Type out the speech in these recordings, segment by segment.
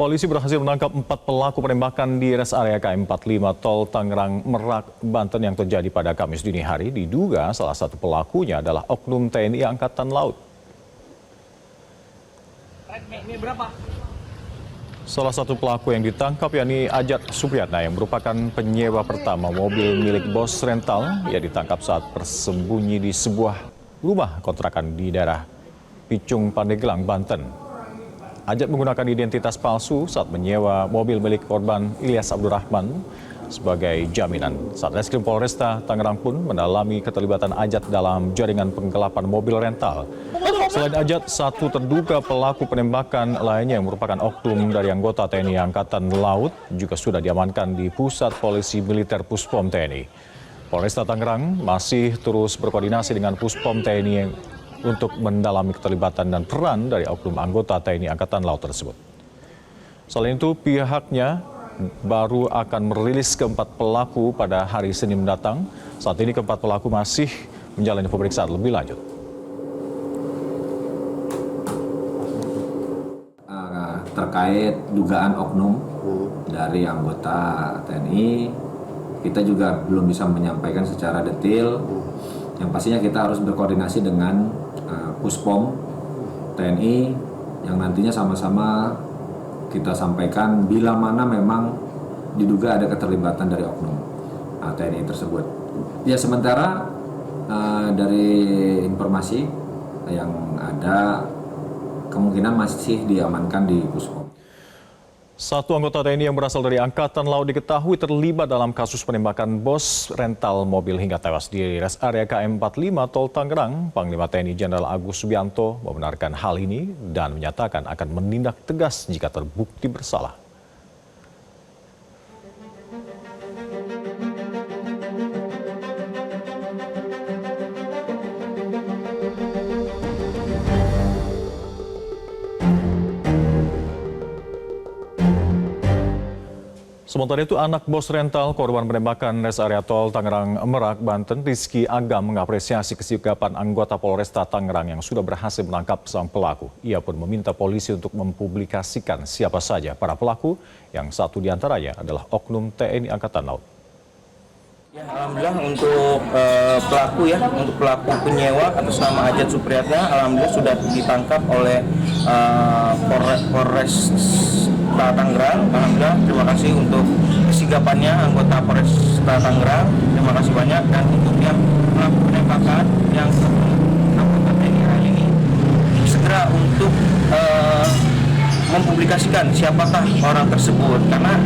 Polisi berhasil menangkap 4 pelaku penembakan di rest area KM 45 Tol Tangerang Merak, Banten yang terjadi pada Kamis dini hari. Diduga salah satu pelakunya adalah oknum TNI Angkatan Laut. Salah satu pelaku yang ditangkap yakni Ajat Supriyatna yang merupakan penyewa pertama mobil milik bos rental. Ia ditangkap saat bersembunyi di sebuah rumah kontrakan di daerah Picung, Pandeglang, Banten. Ajat menggunakan identitas palsu saat menyewa mobil milik korban Ilyas Abdurrahman sebagai jaminan. Satreskrim Polresta Tangerang pun mendalami keterlibatan Ajat dalam jaringan penggelapan mobil rental. Selain Ajat, satu terduga pelaku penembakan lainnya yang merupakan oknum dari anggota TNI Angkatan Laut juga sudah diamankan di Pusat Polisi Militer Puspom TNI. Polresta Tangerang masih terus berkoordinasi dengan Puspom TNI untuk mendalami keterlibatan dan peran dari oknum anggota TNI Angkatan Laut tersebut. Selain itu, pihaknya baru akan merilis keempat pelaku pada hari Senin mendatang. Saat ini keempat pelaku masih menjalani pemeriksaan lebih lanjut. Terkait dugaan oknum dari anggota TNI, kita juga belum bisa menyampaikan secara detail. Yang pastinya kita harus berkoordinasi dengan Puspom TNI yang nantinya sama-sama kita sampaikan bila mana memang diduga ada keterlibatan dari oknum TNI tersebut. Ya, sementara dari informasi yang ada kemungkinan masih diamankan di Puspom. Satu anggota TNI yang berasal dari Angkatan Laut diketahui terlibat dalam kasus penembakan bos rental mobil hingga tewas di rest area KM 45 Tol Tangerang. Panglima TNI Jenderal Agus Subianto membenarkan hal ini dan menyatakan akan menindak tegas jika terbukti bersalah. Sementara itu, anak bos rental korban penembakan rest area tol Tangerang Merak, Banten, Rizky Agam mengapresiasi kesigapan anggota Polresta Tangerang yang sudah berhasil menangkap sang pelaku. Ia pun meminta polisi untuk mempublikasikan siapa saja para pelaku, yang satu diantaranya adalah oknum TNI Angkatan Laut. Ya, alhamdulillah untuk untuk pelaku penyewa atas nama Ajat Supriyatna, alhamdulillah sudah ditangkap oleh Polres Tangerang. Alhamdulillah, terima kasih untuk kesigapannya anggota Polres Tangerang. Terima kasih banyak. Dan untuk yang pelaku penembakan yang anggota TNI ini segera untuk mempublikasikan siapakah orang tersebut, karena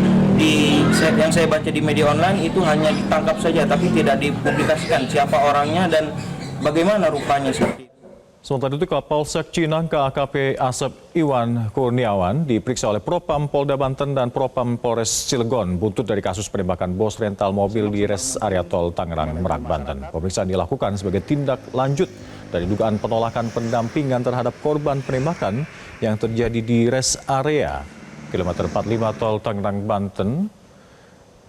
yang saya baca di media online itu hanya ditangkap saja tapi tidak dipublikasikan siapa orangnya dan bagaimana rupanya seperti itu. Sementara itu, Kapolsek Cinangka AKP Asep Iwan Kurniawan diperiksa oleh Propam Polda Banten dan Propam Polres Cilegon buntut dari kasus penembakan bos rental mobil di rest area tol Tangerang Merak, Banten. Pemeriksaan dilakukan sebagai tindak lanjut dari dugaan penolakan pendampingan terhadap korban penembakan yang terjadi di rest area kilometer 45 tol Tangerang, Banten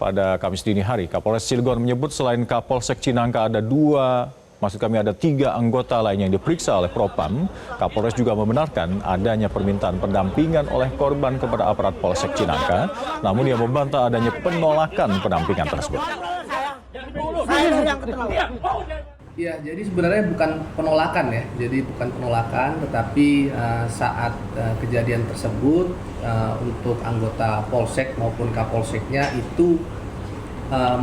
pada Kamis dini hari. Kapolres Cilegon menyebut selain Kapolsek Cinangka ada ada 3 anggota lain yang diperiksa oleh Propam. Kapolres juga membenarkan adanya permintaan pendampingan oleh korban kepada aparat Polsek Cinangka, namun ia membantah adanya penolakan pendampingan tersebut. Ya, jadi sebenarnya bukan penolakan ya. Jadi bukan penolakan, tetapi saat kejadian tersebut untuk anggota Polsek maupun Kapolseknya itu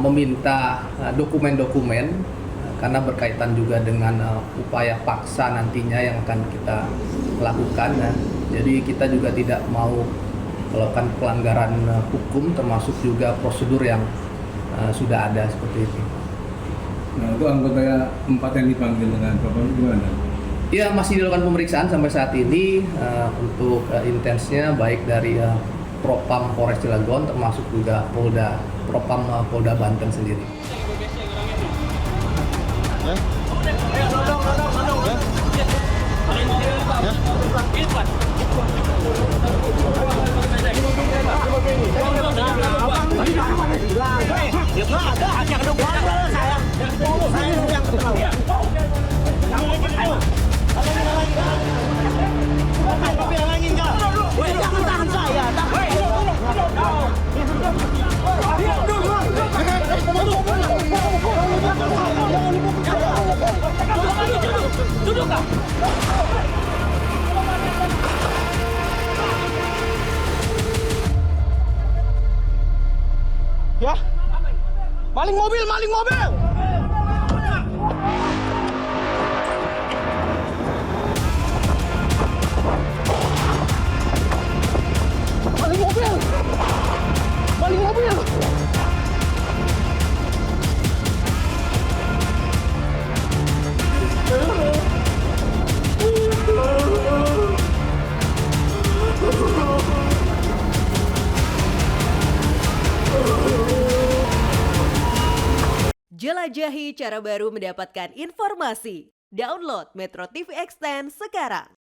meminta dokumen-dokumen karena berkaitan juga dengan upaya paksa nantinya yang akan kita lakukan. Jadi kita juga tidak mau melakukan pelanggaran hukum, termasuk juga prosedur yang sudah ada seperti itu. Nah, itu anggota 4 yang dipanggil dengan Propam gimana? Ya, masih dilakukan pemeriksaan sampai saat ini untuk intensnya baik dari Propam Polres Cilegon termasuk juga Propam Polda Banten sendiri. Jangan tahan saya. Ya. Maling mobil, maling mobil. Maling mobil. Maling mobil. Jelajahi cara baru mendapatkan informasi. Download Metro TV Extend sekarang.